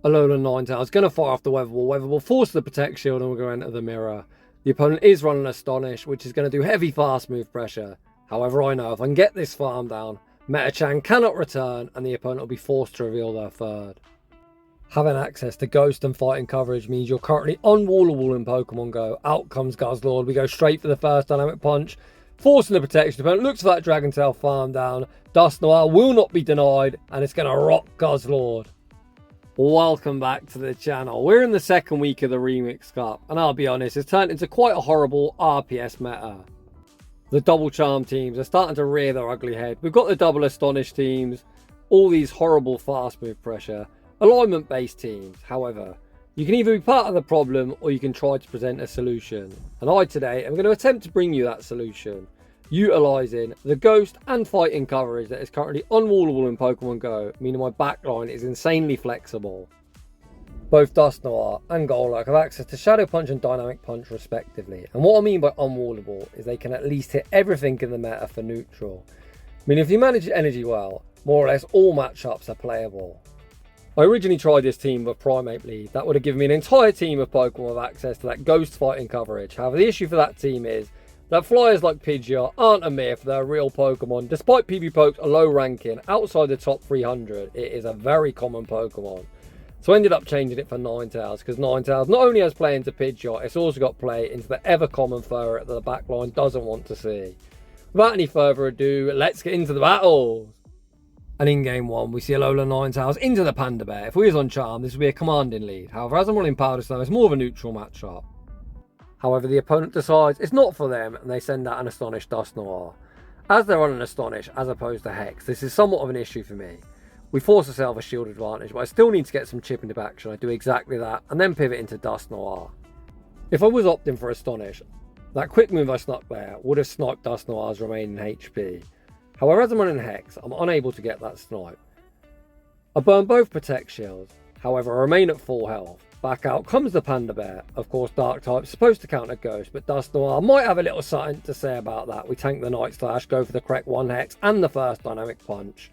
Alola Ninetales going to fire off the Weather Ball. Weather Ball forces the Protect Shield and we're going to enter the mirror. The opponent is running Astonish, which is going to do heavy fast move pressure. However, I know if I can get this farm down, Metachan cannot return and the opponent will be forced to reveal their third. Having access to Ghost and Fighting coverage means you're currently unwallable in Pokemon Go. Out comes Guzzlord. We go straight for the first Dynamic Punch, forcing the protection. The opponent looks for that Dragon Tail farm down. Dusknoir will not be denied, and it's going to rock Guzzlord. Welcome back to the channel. We're in the second week of the Remix Cup, and I'll be honest, it's turned into quite a horrible RPS meta. The double charm teams are starting to rear their ugly head. We've got the double Astonish teams, all these horrible fast move pressure. Alignment based teams, however, you can either be part of the problem or you can try to present a solution. And I today am going to attempt to bring you that solution, utilising the Ghost and Fighting coverage that is currently unwallable in Pokemon Go, meaning my backline is insanely flexible. Both Dusknoir and Golurk have access to Shadow Punch and Dynamic Punch respectively, and what I mean by unwallable is they can at least hit everything in the meta for neutral, meaning if you manage your energy well, more or less all matchups are playable. I originally tried this team with Primeape lead. That would have given me an entire team of Pokemon with access to that Ghost Fighting coverage. However, the issue for that team is that flyers like Pidgeot aren't a myth, they're real Pokemon. Despite PvPoke's low ranking, outside the top 300, it is a very common Pokemon. So I ended up changing it for Ninetales, because Ninetales not only has play into Pidgeot, it's also got play into the ever common Ferret that the backline doesn't want to see. Without any further ado, let's get into the battles. And in game one, we see Alola Ninetales into the Panda Bear. If we was on Charm, this would be a commanding lead. However, as I'm running Powder Snow, it's more of a neutral matchup. However, the opponent decides it's not for them, and they send out an Astonish Dusknoir. As they're running Astonish, as opposed to Hex, this is somewhat of an issue for me. We force ourselves a shield advantage, but I still need to get some chip into action. I do exactly that, and then pivot into Dusknoir. If I was opting for Astonish, that quick move I snuck there would have sniped Dusknoir's remaining HP. However, as I'm running Hex, I'm unable to get that snipe. I burn both Protect Shields, however I remain at full health. Back out comes the Panda Bear. Of course, Dark type supposed to counter Ghost, but Dusknoir might have a little something to say about that. We tank the Night Slash, go for the correct one Hex and the first Dynamic Punch.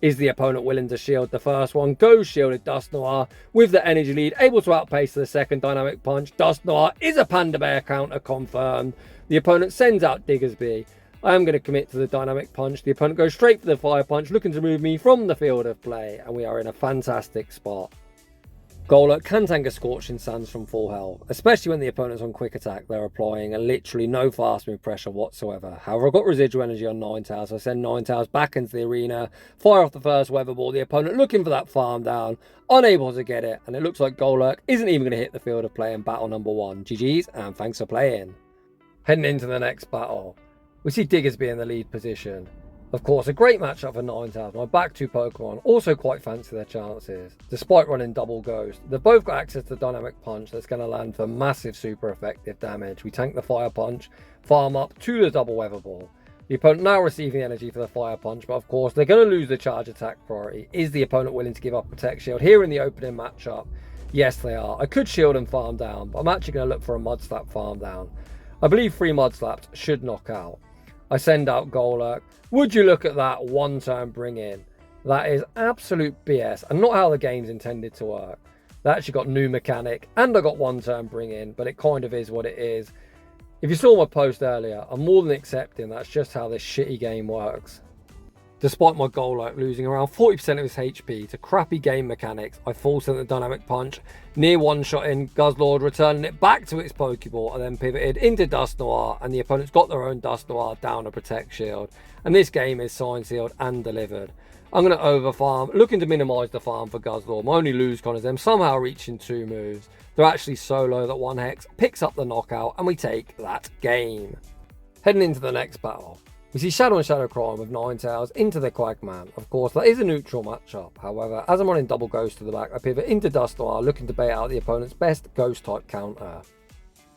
Is the opponent willing to shield the first one? Go shielded Dusknoir with the energy lead, able to outpace the second Dynamic Punch. Dusknoir is a Panda Bear counter confirmed. The opponent sends out Diggersby. I am going to commit to the Dynamic Punch. The opponent goes straight for the Fire Punch, looking to move me from the field of play, and we are in a fantastic spot. Golurk can tank a Scorching Sands from full health, especially when the opponent's on quick attack. They're applying literally no fast move pressure whatsoever. However, I've got residual energy on Ninetales, so I send Ninetales back into the arena, fire off the first Weather Ball. The opponent looking for that farm down, unable to get it, and it looks like Golurk isn't even going to hit the field of play in battle number 1. GG's, and thanks for playing. Heading into the next battle, we see Diggersby in the lead position. Of course, a great matchup for Ninetales. My back two Pokemon also quite fancy their chances. Despite running double Ghost, they've both got access to Dynamic Punch that's going to land for massive super effective damage. We tank the Fire Punch, farm up to the double Weather Ball. The opponent now receiving energy for the Fire Punch, but of course they're going to lose the charge attack priority. Is the opponent willing to give up Protect Shield here in the opening matchup? Yes, they are. I could shield and farm down, but I'm actually going to look for a Mud Slap farm down. I believe 3 Mud Slaps should knock out. I send out Golurk. Would you look at that one-turn bring-in? That is absolute BS and not how the game's intended to work. They actually got new mechanic and I got one-turn bring-in, but it kind of is what it is. If you saw my post earlier, I'm more than accepting that's just how this shitty game works. Despite my Golurk losing around 40% of his HP to crappy game mechanics, I full sent the Dynamic Punch, near one-shotting Guzzlord, returning it back to its Pokeball, and then pivoted into Dusknoir, and the opponent's got their own Dusknoir down a Protect Shield. And this game is signed, sealed, and delivered. I'm going to overfarm, looking to minimise the farm for Guzzlord. My only lose con is them somehow reaching 2 moves. They're actually so low that 1 Hex picks up the knockout, and we take that game. Heading into the next battle, we see Shadow and Shadow Crime with Ninetales into the Quagman. Of course, that is a neutral matchup. However, as I'm running double Ghost to the back, I pivot into Dusknoir, looking to bait out the opponent's best Ghost type counter.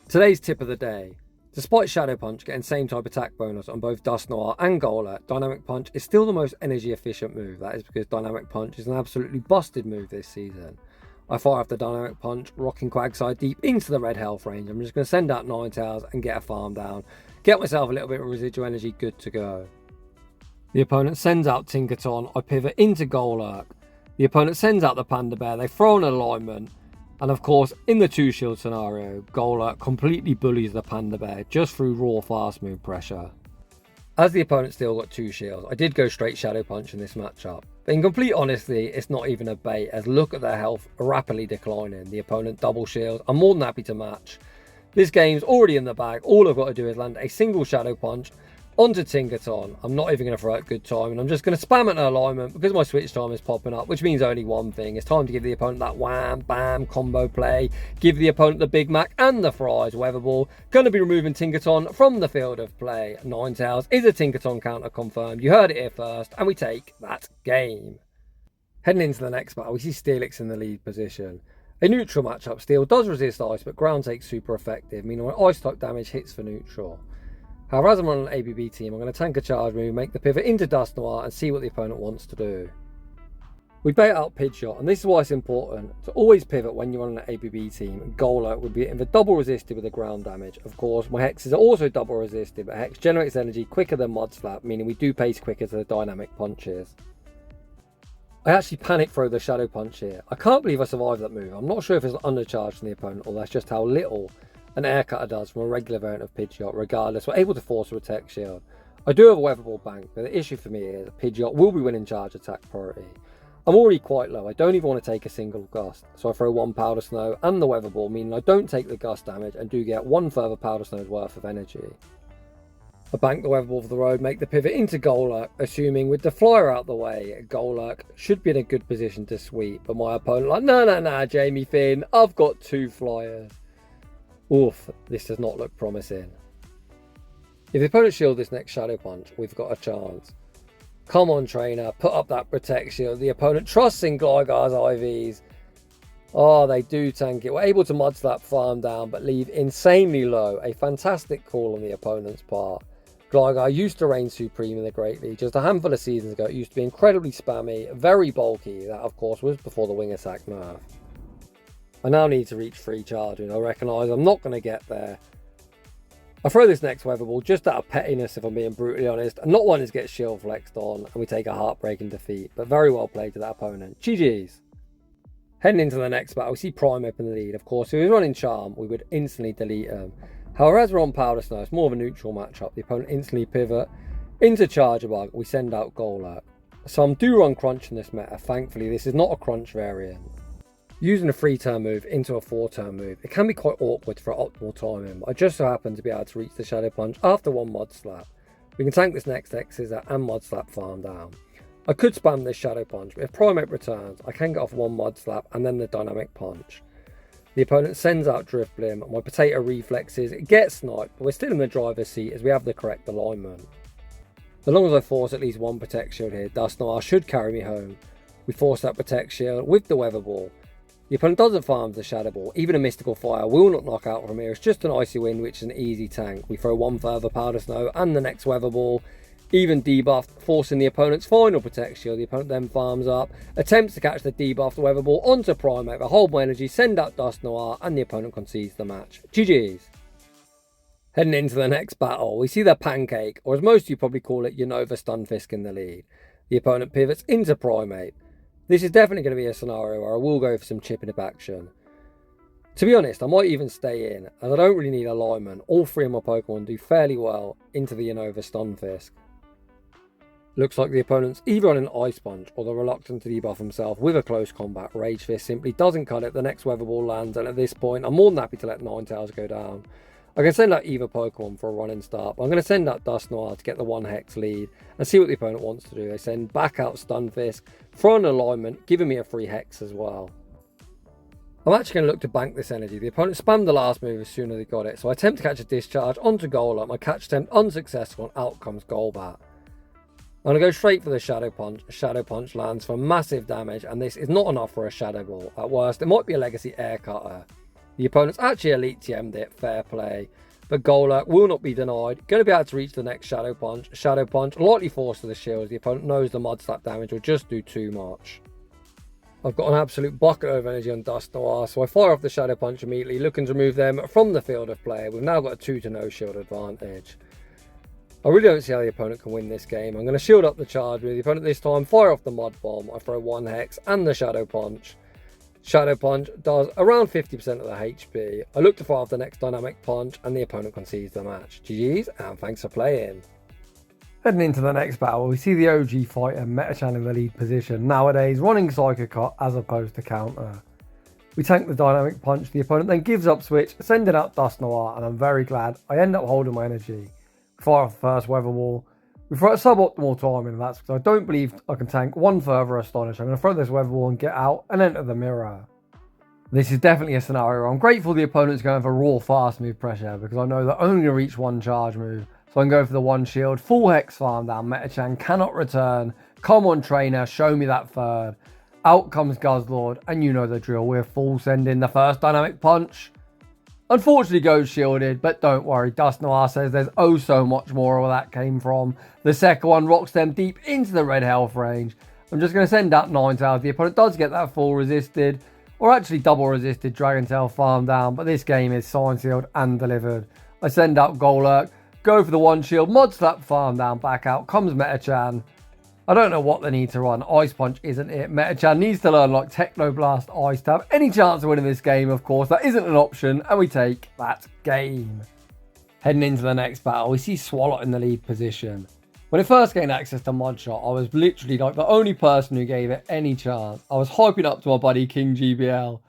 Today's tip of the day. Despite Shadow Punch getting same type attack bonus on both Dusknoir and Golurk, Dynamic Punch is still the most energy efficient move. That is because Dynamic Punch is an absolutely busted move this season. I fire off the Dynamic Punch, rocking Quagside deep into the red health range. I'm just going to send out Ninetales and get a farm down. Get myself a little bit of residual energy, good to go. The opponent sends out Tinkaton. I pivot into Golurk. The opponent sends out the Panda Bear, they throw an alignment, and of course, in the 2-shield scenario, Golurk completely bullies the Panda Bear just through raw fast move pressure. As the opponent still got 2 shields, I did go straight Shadow Punch in this matchup. But in complete honesty, it's not even a bait, as look at their health rapidly declining. The opponent double shields, I'm more than happy to match. This game's already in the bag, all I've got to do is land a single Shadow Punch onto Tinkaton. I'm not even going to throw it good time, and I'm just going to spam it in alignment because my switch time is popping up, which means only one thing. It's time to give the opponent that wham, bam combo play, give the opponent the Big Mac and the fries. Weather Ball, going to be removing Tinkaton from the field of play. Ninetales is a Tinkaton counter confirmed. You heard it here first, and we take that game. Heading into the next battle, we see Steelix in the lead position. A neutral matchup, Steel does resist ice, but ground take's super effective, meaning when ice type damage hits for neutral. However, as I'm on an ABB team, I'm going to tank a charge move, make the pivot into Dusknoir and see what the opponent wants to do. We bait out Pidgeot, and this is why it's important to always pivot when you're on an ABB team. Golurk would be either double resisted with the ground damage. Of course, my Hexes are also double resisted, but Hex generates energy quicker than Mud Slap, meaning we do pace quicker to the dynamic punches. I actually panic throw the Shadow Punch here. I can't believe I survived that move. I'm not sure if it's undercharged from the opponent or that's just how little an air cutter does from a regular variant of Pidgeot. Regardless, we're able to force a Protect Shield. I do have a Weather Ball bank, but the issue for me is Pidgeot will be winning charge attack priority. I'm already quite low, I don't even want to take a single Gust, so I throw 1 Powder Snow and the Weather Ball, meaning I don't take the Gust damage and do get 1 further Powder Snow's worth of energy. I bank the Weather Ball for the road, make the pivot into Golurk, assuming with the flyer out the way, Golurk should be in a good position to sweep, but my opponent like, nah, Jamie Finn, I've got 2 flyers. Oof, this does not look promising. If the opponent shield this next Shadow Punch, we've got a chance. Come on, trainer, put up that Protect Shield. The opponent trusts in Gligar's IVs. Oh, they do tank it. We're able to Mud Slap farm down, but leave insanely low. A fantastic call on the opponent's part. Gligar used to reign supreme in the Great League. Just a handful of seasons ago, it used to be incredibly spammy, very bulky. That, of course, was before the Wing Attack nerf. I now need to reach free charging. I recognise I'm not going to get there. I throw this next Weather Ball just out of pettiness, if I'm being brutally honest, and not wanting to get shield flexed on, and we take a heartbreaking defeat, but very well played to that opponent. GG's. Heading into the next battle, we see Primeape in the lead. Of course, if he was running Charm, we would instantly delete him. However, as we're on Powder Snow, it's more of a neutral matchup. The opponent instantly pivot into Charger Bug. We send out Golurk. So I'm do run Crunch in this meta. Thankfully, this is not a Crunch variant. Using a 3-turn move into a 4-turn move, it can be quite awkward for optimal timing, but I just so happen to be able to reach the Shadow Punch after 1 Mud Slap. We can tank this next X-Scissor and Mud Slap farm down. I could spam this Shadow Punch, but if Primeape returns, I can get off 1 Mud Slap and then the Dynamic Punch. The opponent sends out Drifblim, my Potato Reflexes, it gets sniped, but we're still in the driver's seat as we have the correct alignment. As long as I force at least 1 Protect Shield here, Dusknoir should carry me home. We force that Protect Shield with the Weather Ball. The opponent doesn't farm the Shadow Ball. Even a Mystical Fire will not knock out from here. It's just an Icy Wind, which is an easy tank. We throw 1 further Powder Snow and the next Weather Ball. Even debuffed, forcing the opponent's final Protect Shield. The opponent then farms up, attempts to catch the debuffed Weather Ball onto Primeape. I hold my energy, send out Dusknoir, and the opponent concedes the match. GG's. Heading into the next battle, we see the Pancake, or as most of you probably call it, Unova Stunfisk in the lead. The opponent pivots into Primeape. This is definitely going to be a scenario where I will go for some chipping up action. To be honest, I might even stay in, as I don't really need alignment. All 3 of my Pokemon do fairly well into the Unova Stunfisk. Looks like the opponent's either on an Ice Punch or they're reluctant to debuff himself with a close combat. Rage Fist simply doesn't cut it. The next Weather Ball lands, and at this point, I'm more than happy to let Ninetales go down. I can send out either Pokemon for a running start, but I'm going to send out Dusknoir to get the 1 Hex lead and see what the opponent wants to do. They send back out Stunfisk, throw an alignment, giving me a free Hex as well. I'm actually going to look to bank this energy. The opponent spammed the last move as soon as he got it, so I attempt to catch a Discharge onto Golurk. My catch attempt unsuccessful, and out comes Golbat. I'm going to go straight for the Shadow Punch. Shadow Punch lands for massive damage, and this is not enough for a Shadow Ball. At worst, it might be a Legacy Air Cutter. The opponent's actually Elite TM'd it, fair play. But Golurk will not be denied. Going to be able to reach the next Shadow Punch. Shadow Punch, lightly forced to the shields. The opponent knows the Mud Slap damage will just do too much. I've got an absolute bucket of energy on Dusknoir, so I fire off the Shadow Punch immediately, looking to remove them from the field of play. We've now got a 2-0 shield advantage. I really don't see how the opponent can win this game. I'm going to shield up the charge with the opponent this time, fire off the Mud Bomb, I throw 1 Hex and the Shadow Punch. Shadow Punch does around 50% of the HP. I look to fire off the next Dynamic Punch and the opponent concedes the match. GG's and thanks for playing. Heading into the next battle, we see the OG fighter Metachan in the lead position, nowadays running Psycho Cut as opposed to counter. We tank the Dynamic Punch, the opponent then gives up switch, sending out Dusknoir, and I'm very glad I end up holding my energy. Fire off the first Weather Wall. We throw a suboptimal timing, and that's because I don't believe I can tank one further Astonish. I'm going to throw this Weather Wall and get out and enter the mirror. This is definitely a scenario where I'm grateful the opponent's going for raw fast move pressure because I know they're only going to reach one charge move. So I can go for the 1 shield, full Hex farm down, Metachan cannot return. Come on trainer, show me that third. Out comes Guzzlord, and you know the drill, we're full sending the first Dynamic Punch. Unfortunately goes shielded, but don't worry, Dusknoir says there's oh so much more where that came from. The second one rocks them deep into the red health range. I'm just going to send out Ninetales. The opponent does get that full resisted, or actually double resisted Dragon Tail farm down, but this game is signed, sealed and delivered. I send out Golurk, go for the 1 shield, Mod Slap farm down, back out comes Metachan. I don't know what they need to run. Ice Punch isn't it. Metachan needs to learn like Techno Blast Ice to have any chance of winning this game, of course. That isn't an option, and we take that game. Heading into the next battle, we see Swalot in the lead position. When it first gained access to Mudshot, I was literally like the only person who gave it any chance. I was hyping up to my buddy King GBL.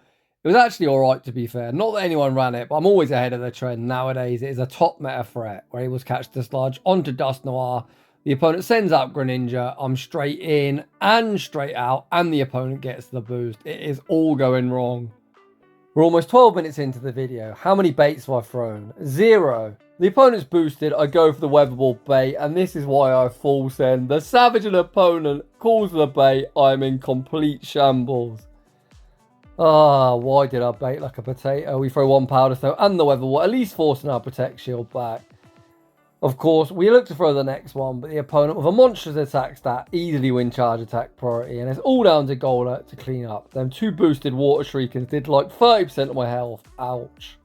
It was actually alright to be fair. Not that anyone ran it, but I'm always ahead of the trend. Nowadays, it is a top meta threat. We're able to catch the sludge onto Dusknoir. The opponent sends out Greninja. I'm straight in and straight out, and the opponent gets the boost. It is all going wrong. We're almost 12 minutes into the video. How many baits have I thrown? 0. The opponent's boosted. I go for the Weather Ball bait, and this is why I full send. The savage opponent calls the bait. I'm in complete shambles. Why did I bait like a potato? We throw 1 Powder Snow and the Weather Ball, at least forcing our Protect Shield back. Of course, we look to throw the next one, but the opponent with a monstrous attack stat easily win charge attack priority, and it's all down to Golurk to clean up. Them 2 boosted Water Shriekers did like 30% of my health. Ouch.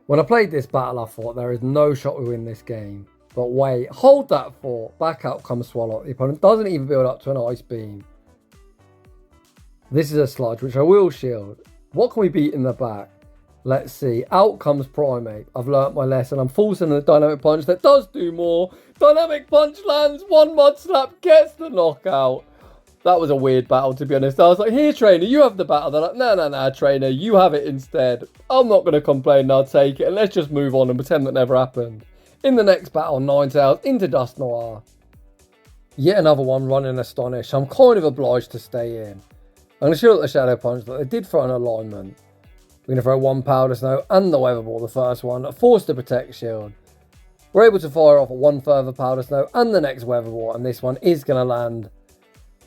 When I played this battle, I thought there is no shot we win this game. But wait, hold that thought. Back out comes Swalot. The opponent doesn't even build up to an Ice Beam. This is a sludge, which I will shield. What can we beat in the back? Let's see. Out comes Primeape. I've learnt my lesson. I'm forcing the Dynamic Punch that does do more. Dynamic Punch lands. 1 Mud Slap gets the knockout. That was a weird battle, to be honest. I was like, here, trainer, you have the battle. They're like, nah, trainer, you have it instead. I'm not going to complain. I'll take it. And let's just move on and pretend that never happened. In the next battle, Ninetales into Dusknoir. Yet another one running Astonish. I'm kind of obliged to stay in. I'm going to shield the Shadow Punch, but they did throw an alignment. We're going to throw 1 Powder Snow and the Weather Ball, the first one, forced to Protect Shield. We're able to fire off 1 further Powder Snow and the next Weather Ball, and this one is going to land.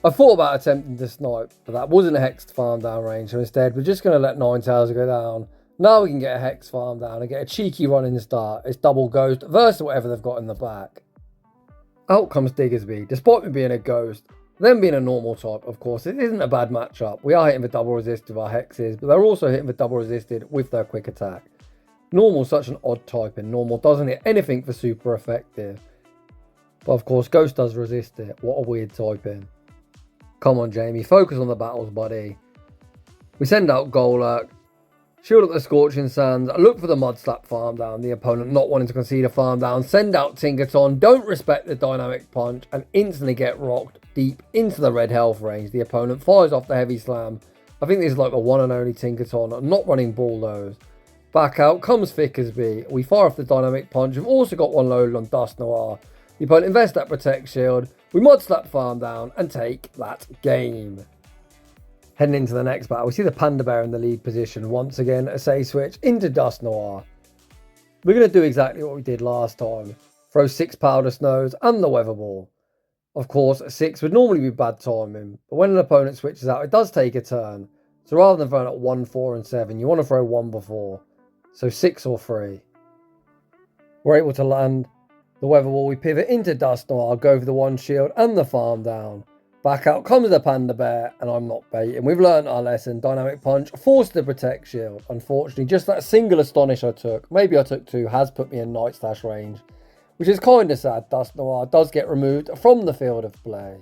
I thought about attempting to snipe, but that wasn't a Hex farm down range, so instead we're just going to let Ninetales go down. Now we can get a Hex farm down and get a cheeky running start. It's double Ghost versus whatever they've got in the back. Out comes Diggersby, despite me being a Ghost. Them being a normal type, of course, it isn't a bad matchup. We are hitting for double resist with our Hexes, but they're also hitting for double resisted with their quick attack. Normal's such an odd type, and Normal doesn't hit anything for super effective. But of course, Ghost does resist it. What a weird typing. Come on, Jamie, focus on the battles, buddy. We send out Golurk, shield up the Scorching Sands, look for the Mud Slap farm down, the opponent not wanting to concede a farm down, send out Tinkaton, don't respect the Dynamic Punch, and instantly get rocked deep into the red health range. The opponent fires off the Heavy Slam. I think this is like the one and only Tinkaton, not running Bulldoze. Back out comes Thickersby. We fire off the Dynamic Punch. We've also got one loaded on Dusknoir. The opponent invests that Protect Shield. We Mud Slap farm down and take that game. Heading into the next battle, we see the Panda Bear in the lead position. Once again, a Say Switch into Dusknoir. We're going to do exactly what we did last time. Throw 6 Powder Snows and the Weather Ball. Of course, 6 would normally be bad timing, but when an opponent switches out, it does take a turn. So rather than throwing at 1, 4 and 7, you want to throw 1 before. So 6 or 3. We're able to land the Weather Ball. We pivot into Dusknoir, go for the 1 shield and the farm down. Back out comes the Panda Bear, and I'm not baiting. We've learned our lesson. Dynamic Punch, forced to Protect Shield. Unfortunately, just that single Astonish I took, maybe I took 2, has put me in Night Slash range. which is kind of sad. Dusknoir does get removed from the field of play.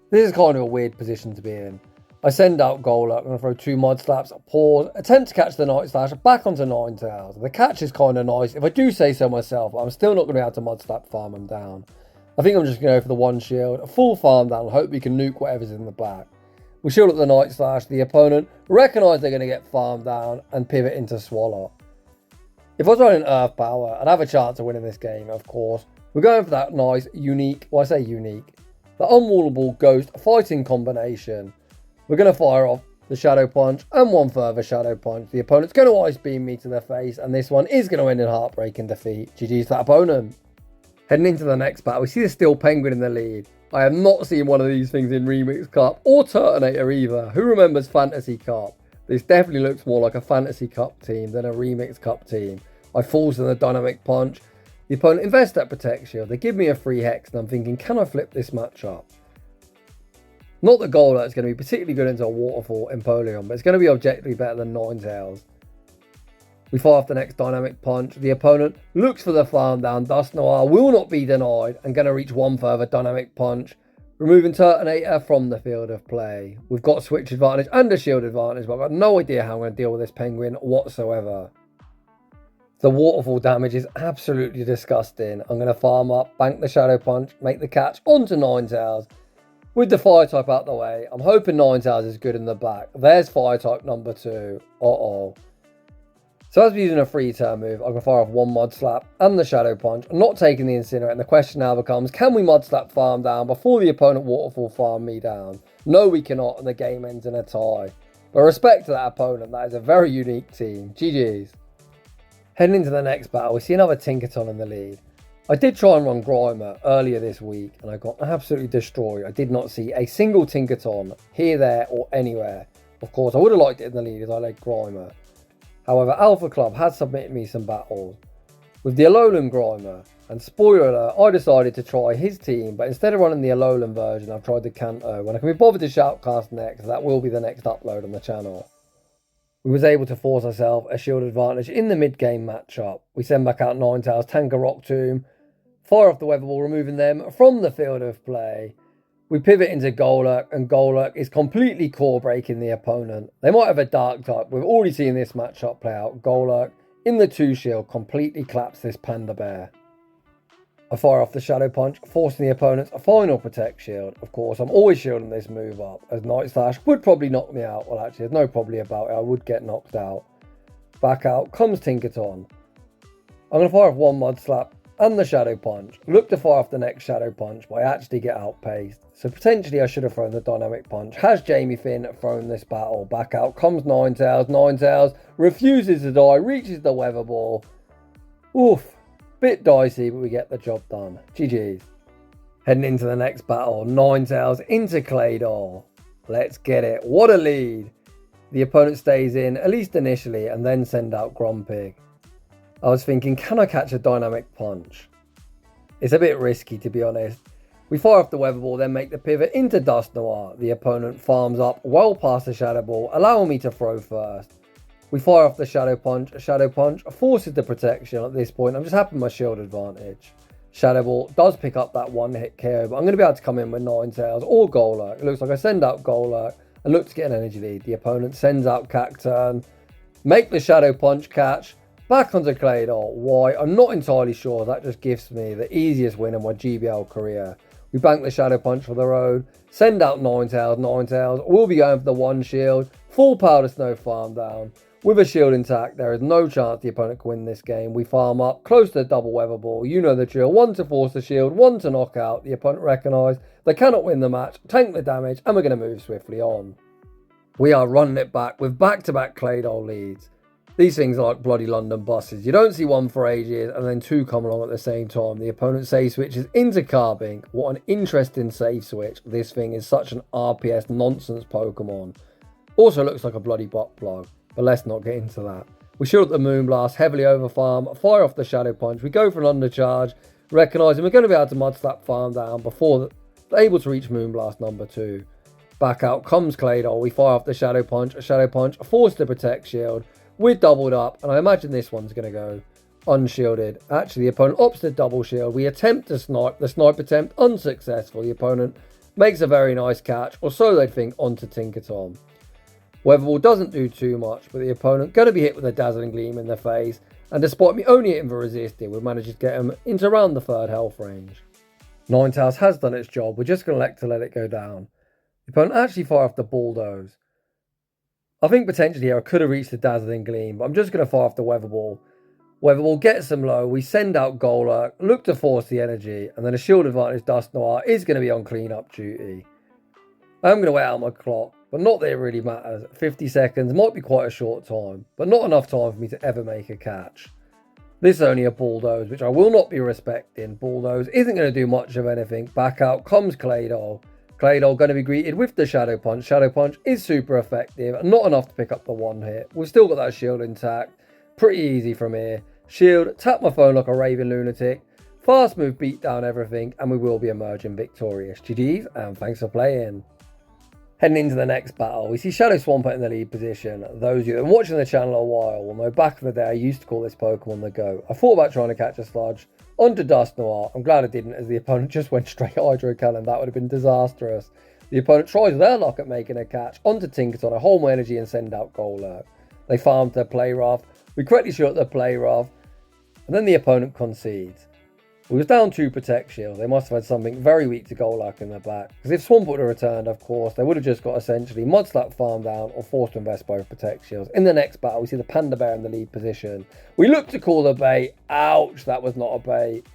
This is kind of a weird position to be in. I send out Golurk, I'm going to throw 2 Mud Slaps, pause, attempt to catch the Night Slash, back onto Ninetales. The catch is kind of nice, if I do say so myself, I'm still not going to be able to Mud Slap farm him down. I think I'm just going to go for the 1 shield, a full farm down, and hope we can nuke whatever's in the back. We shield up the Night Slash, the opponent recognise they're going to get farmed down, and pivot into Swallow. If I was running Earth Power, I'd have a chance of winning this game, of course. We're going for that nice, unique, well I say unique, the unwallable Ghost fighting combination. We're going to fire off the Shadow Punch and 1 further Shadow Punch. The opponent's going to Ice Beam me to the face, and this one is going to end in heartbreaking defeat. GG's that opponent. Heading into the next battle, we see the Steel Penguin in the lead. I have not seen one of these things in Remix Cup or Turtonator either. Who remembers Fantasy Cup? This definitely looks more like a Fantasy Cup team than a Remix Cup team. I falls in the Dynamic Punch. The opponent invests that Protect Shield. They give me a free Hex, and I'm thinking, can I flip this match up? Not that Golurk is going to be particularly good into a Waterfall Empoleon, but it's going to be objectively better than Ninetales. We fire off the next Dynamic Punch. The opponent looks for the farm down. Dusknoir will not be denied and going to reach 1 further Dynamic Punch, removing Turtonator from the field of play. We've got Switch advantage and a shield advantage, but I've got no idea how I'm going to deal with this Penguin whatsoever. The Waterfall damage is absolutely disgusting. I'm going to farm up, bank the Shadow Punch, make the catch onto Ninetales. With the Fire type out the way, I'm hoping Ninetales is good in the back. There's Fire type number 2. Uh-oh. So as we're using a free turn move, I can fire off 1 Mud Slap and the Shadow Punch. I'm not taking the Incinerate, and the question now becomes, can we Mud Slap farm down before the opponent Waterfall farm me down? No, we cannot, and the game ends in a tie. But respect to that opponent, that is a very unique team. GG's. Heading into the next battle, we see another Tinkaton in the lead. I did try and run Grimer earlier this week, and I got absolutely destroyed. I did not see a single Tinkaton here, there, or anywhere. Of course, I would have liked it in the lead as I led Grimer. However, Alpha Club has submitted me some battles with the Alolan Grimer, and spoiler alert, I decided to try his team, but instead of running the Alolan version, I've tried the Kanto, and I can be bothered to shoutcast next. That will be the next upload on the channel. We was able to force ourselves a shield advantage in the mid-game matchup. We send back out Ninetales, tank a Rock Tomb, fire off the Weather Ball, removing them from the field of play. We pivot into Golurk, and Golurk is completely core breaking the opponent. They might have a Dark type. We've already seen this matchup play out. Golurk in the 2 shield completely claps this Panda Bear. I fire off the Shadow Punch, forcing the opponent's final Protect Shield. Of course, I'm always shielding this move up, as Night Slash would probably knock me out. Well, actually, there's no probably about it. I would get knocked out. Back out comes Tinkaton. I'm going to fire off 1 Mud Slap and the Shadow Punch. Look to fire off the next Shadow Punch, but I actually get outpaced. So potentially I should have thrown the Dynamic Punch. Has Jamie Finn thrown this battle? Back out comes Ninetales. Ninetales refuses to die, reaches the Weather Ball. Oof. Bit dicey, but we get the job done. GG's. Heading into the next battle, Ninetales into Claydol. Let's get it. What a lead. The opponent stays in, at least initially, and then send out Grumpig. I was thinking, can I catch a Dynamic Punch? It's a bit risky, to be honest. We fire off the Weather Ball, then make the pivot into Dusknoir. The opponent farms up well past the Shadow Ball, allowing me to throw first. We fire off the Shadow Punch. Shadow Punch forces the protection at this point. I'm just happy with my shield advantage. Shadow Ball does pick up that 1-hit KO, but I'm going to be able to come in with Ninetales or Golurk. It looks like I send out Golurk and look to get an energy lead. The opponent sends out Cacturn. Make the Shadow Punch catch. Back onto Claydol. Why? I'm not entirely sure. That just gives me the easiest win in my GBL career. We bank the Shadow Punch for the road. Send out Ninetales. Ninetales will be going for the 1 shield. Full Powder Snow farm down. With a shield intact, there is no chance the opponent can win this game. We farm up, close to the double Weather Ball. You know the drill. 1 to force the shield, 1 to knock out. The opponent recognise they cannot win the match, tank the damage, and we're going to move swiftly on. We are running it back with back-to-back Claydol leads. These things are like bloody London buses. You don't see one for ages and then 2 come along at the same time. The opponent save switches into Carbink. What an interesting save switch. This thing is such an RPS nonsense Pokemon. Also looks like a bloody butt plug. But let's not get into that. We shield the Moonblast, heavily over farm, fire off the Shadow Punch. We go for an undercharge, recognising we're going to be able to Mud Slap farm down before they're able to reach Moonblast number 2. Back out comes Claydol. We fire off the Shadow Punch, force the Protect Shield. We're doubled up, and I imagine this one's going to go unshielded. Actually, the opponent opts to double shield. We attempt to snipe. The snipe attempt unsuccessful. The opponent makes a very nice catch, or so they'd think, onto Tinkaton. Weatherball doesn't do too much, but the opponent going to be hit with a Dazzling Gleam in the face, and despite me only hitting for resisted, we managed to get him into around the 3rd health range. Ninetales has done its job. We're just going to elect to let it go down. The opponent actually fire off the Bulldoze. I think potentially here I could have reached the Dazzling Gleam, but I'm just going to fire off the Weatherball. Weatherball gets them low, we send out Golurk, look to force the energy, and then a shield advantage Dusknoir is going to be on cleanup duty. I'm going to wait out my clock, but not that it really matters. 50 seconds might be quite a short time, but not enough time for me to ever make a catch. This is only a Bulldoze, which I will not be respecting. Bulldoze isn't going to do much of anything. Back out comes Claydol. Claydol going to be greeted with the Shadow Punch. Shadow Punch is super effective, and not enough to pick up the one hit. We've still got that shield intact. Pretty easy from here. Shield, tap my phone like a raving lunatic. Fast move, beat down everything, and we will be emerging victorious. GG's, and thanks for playing. Heading into the next battle, we see Shadow Swampert in the lead position. Those of you that have been watching the channel a while will know back in the day I used to call this Pokemon Go. I thought about trying to catch a Sludge onto Dusknoir. I'm glad I didn't, as the opponent just went straight Hydro Cannon. That would have been disastrous. The opponent tries their luck at making a catch onto Tinkaton. I hold my energy and send out Golurk. They farm their play rough. We correctly shot their play rough. And then the opponent concedes. We was down 2 Protect Shields. They must have had something very weak to Golurk in the back. Because if Swampert would have returned, of course, they would have just got essentially Mudslap farm down or forced to invest both Protect Shields. In the next battle, we see the Panda Bear in the lead position. We look to call the bait. Ouch, that was not a bait.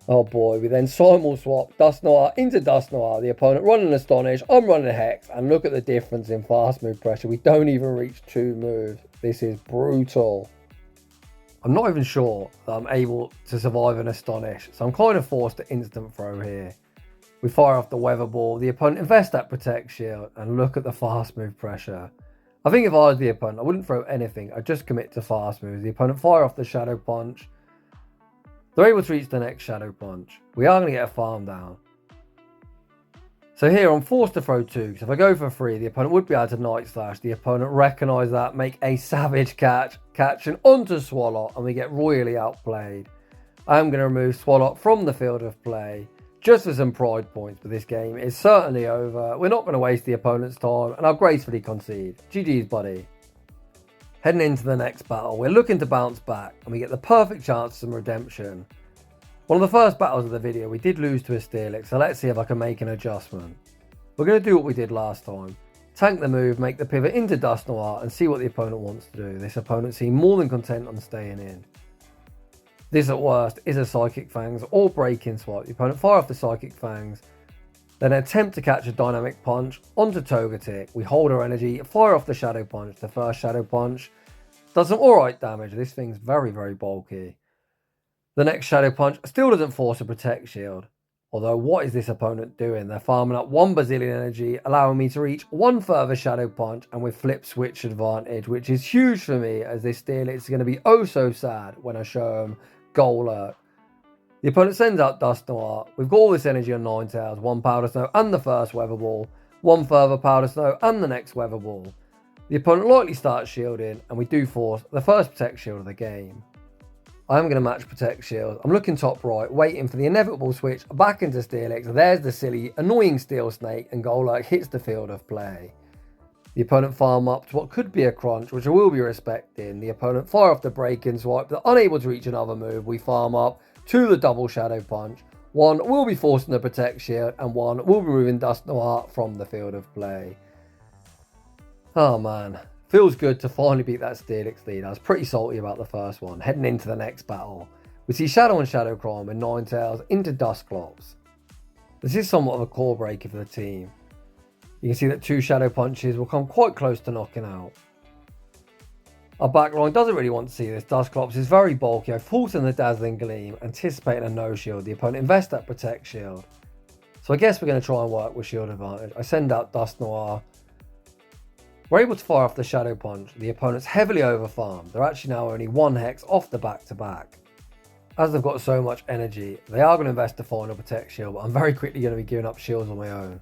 Oh boy, we then simul swap Dusknoir into Dusknoir. The opponent running Astonish, I'm running Hex. And look at the difference in fast move pressure. We don't even reach 2 moves. This is brutal. I'm not even sure that I'm able to survive an Astonish, so I'm kind of forced to instant throw here. We fire off the Weather Ball, the opponent invests that Protect Shield, and look at the fast move pressure. I think if I was the opponent, I wouldn't throw anything, I'd just commit to fast moves. The opponent fire off the Shadow Punch. They're able to reach the next Shadow Punch. We are going to get a farm down. So here I'm forced to throw 2, because if I go for 3, the opponent would be able to Night Slash. The opponent recognise that, make a savage catching onto Swalot, and we get royally outplayed. I am going to remove Swalot from the field of play, just for some pride points, but this game is certainly over. We're not going to waste the opponent's time, and I'll gracefully concede. GG's, buddy. Heading into the next battle, we're looking to bounce back, and we get the perfect chance for some redemption. One of the first battles of the video, we did lose to a Steelix, so let's see if I can make an adjustment. We're going to do what we did last time. Tank the move, make the pivot into Dusknoir, and see what the opponent wants to do. This opponent seemed more than content on staying in. This at worst is a Psychic Fangs or Break-In Swipe. The opponent fire off the Psychic Fangs, then attempt to catch a Dynamic Punch onto Togetic. We hold our energy, fire off the Shadow Punch. The first Shadow Punch does some alright damage. This thing's very, very bulky. The next Shadow Punch still doesn't force a Protect Shield. Although, what is this opponent doing? They're farming up 1 bazillion energy, allowing me to reach 1 further Shadow Punch, and with Flip Switch advantage, which is huge for me, as this Steelix is going to be oh so sad when I show him Golurk. The opponent sends out Dusknoir. We've got all this energy on Ninetales, 1 Powder Snow and the first Weather Ball, 1 further Powder Snow and the next Weather Ball. The opponent lightly starts shielding, and we do force the first Protect Shield of the game. I am going to match Protect Shield. I'm looking top right, waiting for the inevitable switch back into Steelix. There's the silly, annoying Steel Snake, and Golurk hits the field of play. The opponent farm up to what could be a crunch, which I will be respecting. The opponent fire off the Break-In Swipe. They're unable to reach another move. We farm up to the double Shadow Punch. 1 will be forcing the Protect Shield, and 1 will be moving Dusknoir from the field of play. Oh man. Feels good to finally beat that Steelix lead. I was pretty salty about the first one. Heading into the next battle, we see Shadow and Shadow Crime and Ninetales into Dusclops. This is somewhat of a core breaker for the team. You can see that 2 Shadow Punches will come quite close to knocking out. Our backline doesn't really want to see this. Dusclops is very bulky. I force in the Dazzling Gleam, anticipating a no shield. The opponent invests that Protect Shield. So I guess we're going to try and work with shield advantage. I send out Dusknoir. We're able to fire off the Shadow Punch. The opponent's heavily overfarmed. They're actually now only 1 Hex off the back-to-back. As they've got so much energy, they are going to invest the final Protect Shield, but I'm very quickly going to be giving up shields on my own.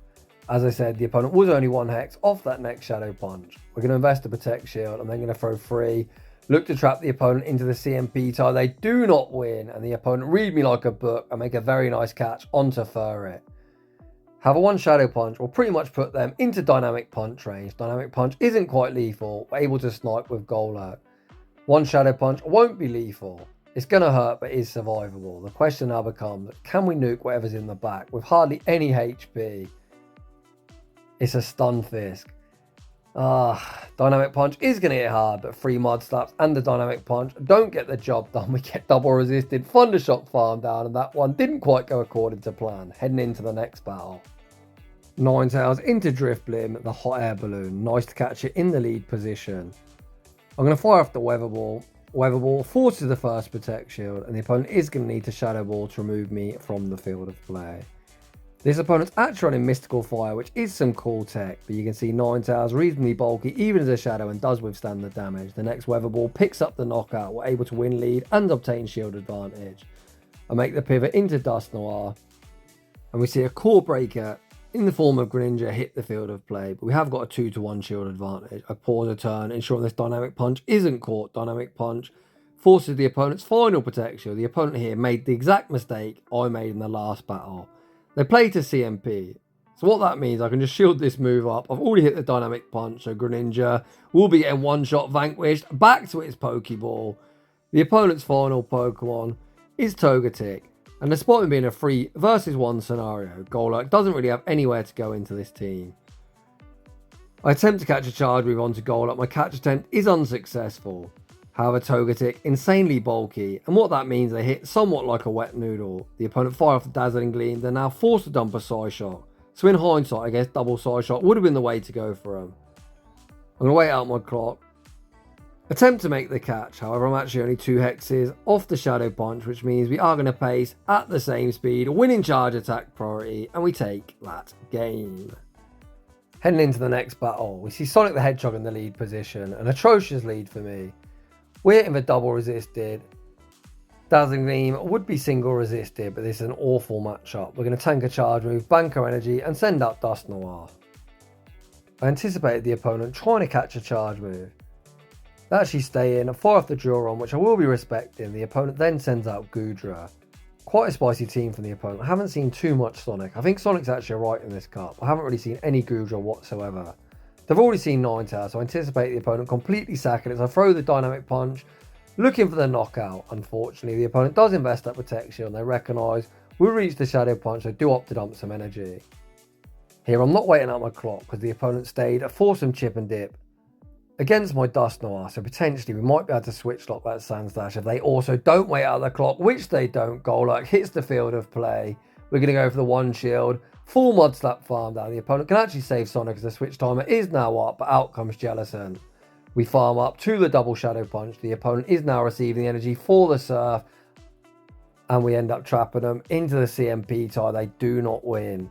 As I said, the opponent was only 1 Hex off that next Shadow Punch. We're going to invest the Protect Shield, and then going to throw 3. Look to trap the opponent into the CMP tie. They do not win, and the opponent read me like a book and make a very nice catch onto Furret. However, one Shadow Punch will pretty much put them into Dynamic Punch range. Dynamic Punch isn't quite lethal, we're able to snipe with Golurk. One Shadow Punch won't be lethal. It's going to hurt, but is survivable. The question now becomes, can we nuke whatever's in the back with hardly any HP? It's a Stun Fisk. Dynamic Punch is going to hit hard, but 3 Mud Slaps and the Dynamic Punch don't get the job done. We get double resisted, Thundershock farm down, and that one didn't quite go according to plan. Heading into the next battle. Ninetales into Drifblim, the hot air balloon. Nice to catch it in the lead position. I'm going to fire off the Weather Ball. Weather Ball forces the first Protect Shield, and the opponent is going to need to Shadow Ball to remove me from the field of play. This opponent's actually running Mystical Fire, which is some cool tech, but you can see Ninetales reasonably bulky even as a Shadow and does withstand the damage. The next Weather Ball picks up the knockout, we're able to win lead and obtain shield advantage. I make the pivot into Dusknoir, and we see a Core Breaker in the form of Greninja hit the field of play, but we have got a 2-to-1 shield advantage. I pause a turn, ensuring this Dynamic Punch isn't caught. Dynamic Punch forces the opponent's final Protect Shield. The opponent here made the exact mistake I made in the last battle. They play to CMP, so what that means, I can just shield this move up. I've already hit the Dynamic Punch, so Greninja will be getting one-shot vanquished back to its Pokeball. The opponent's final Pokemon is Togetic, and despite him being a 3 versus 1 scenario, Golurk doesn't really have anywhere to go into this team. I attempt to catch a charge move onto Golurk. My catch attempt is unsuccessful. However, Togetic insanely bulky, and what that means, they hit somewhat like a wet noodle. The opponent fire off the Dazzling Gleam, they're now forced to dump a Psy Shot. So in hindsight, I guess double Psy Shot would have been the way to go for them. I'm going to wait out my clock. Attempt to make the catch, however I'm actually only 2 hexes off the Shadow Punch, which means we are going to pace at the same speed, winning charge attack priority, and we take that game. Heading into the next battle, we see Sonic the Hedgehog in the lead position, an atrocious lead for me. We're in the double resisted. Dazzling Gleam would be single resisted, but this is an awful matchup. We're going to tank a charge move, bank our energy, and send out Dusknoir. I anticipated the opponent trying to catch a charge move. They actually stay in, fire off the Duron, which I will be respecting. The opponent then sends out Goodra. Quite a spicy team from the opponent. I haven't seen too much Sonic. I think Sonic's actually right in this cup. I haven't really seen any Goodra whatsoever. They've already seen Ninetales, so I anticipate the opponent completely sacking it. So I throw the Dynamic Punch, looking for the knockout. Unfortunately, the opponent does invest that protection, and they recognise we'll reach the Shadow Punch, so do opt to dump some energy. Here, I'm not waiting out my clock, because the opponent stayed a foursome Chip and Dip against my Dusknoir, so potentially we might be able to switch lock that Sandslash if they also don't wait out the clock, which they don't. Golurk hits the field of play. We're going to go for the one shield. Full Mud Slap farm down. The opponent can actually save Sonic as the switch timer is now up, but out comes Jellicent. We farm up to the double Shadow Punch. The opponent is now receiving the energy for the Surf, and we end up trapping them into the CMP tie. They do not win.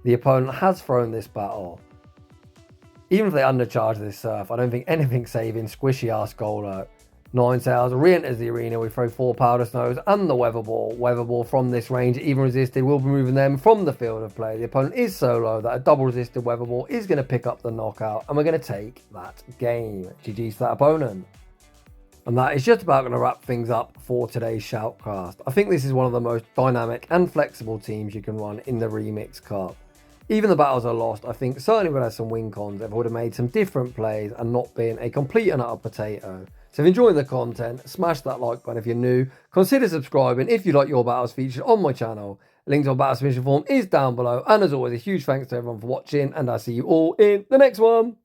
The opponent has thrown this battle. Even if they undercharge this Surf, I don't think anything's saving squishy ass Golurk. Ninetales re-enters the arena. We throw 4 Powder Snows and the Weather Ball. Weather Ball from this range, even resisted, will be moving them from the field of play. The opponent is so low that a double resisted Weather Ball is going to pick up the knockout, and we're going to take that game. GG's to that opponent. And that is just about going to wrap things up for today's Shoutcast. I think this is one of the most dynamic and flexible teams you can run in the Remix Cup. Even the battles I lost, I think certainly would have some win cons if I would have made some different plays and not been a complete and utter potato. So if you're enjoying the content, smash that like button if you're new. Consider subscribing if you like your battles featured on my channel. A link to my battle submission form is down below. And as always, a huge thanks to everyone for watching, and I'll see you all in the next one.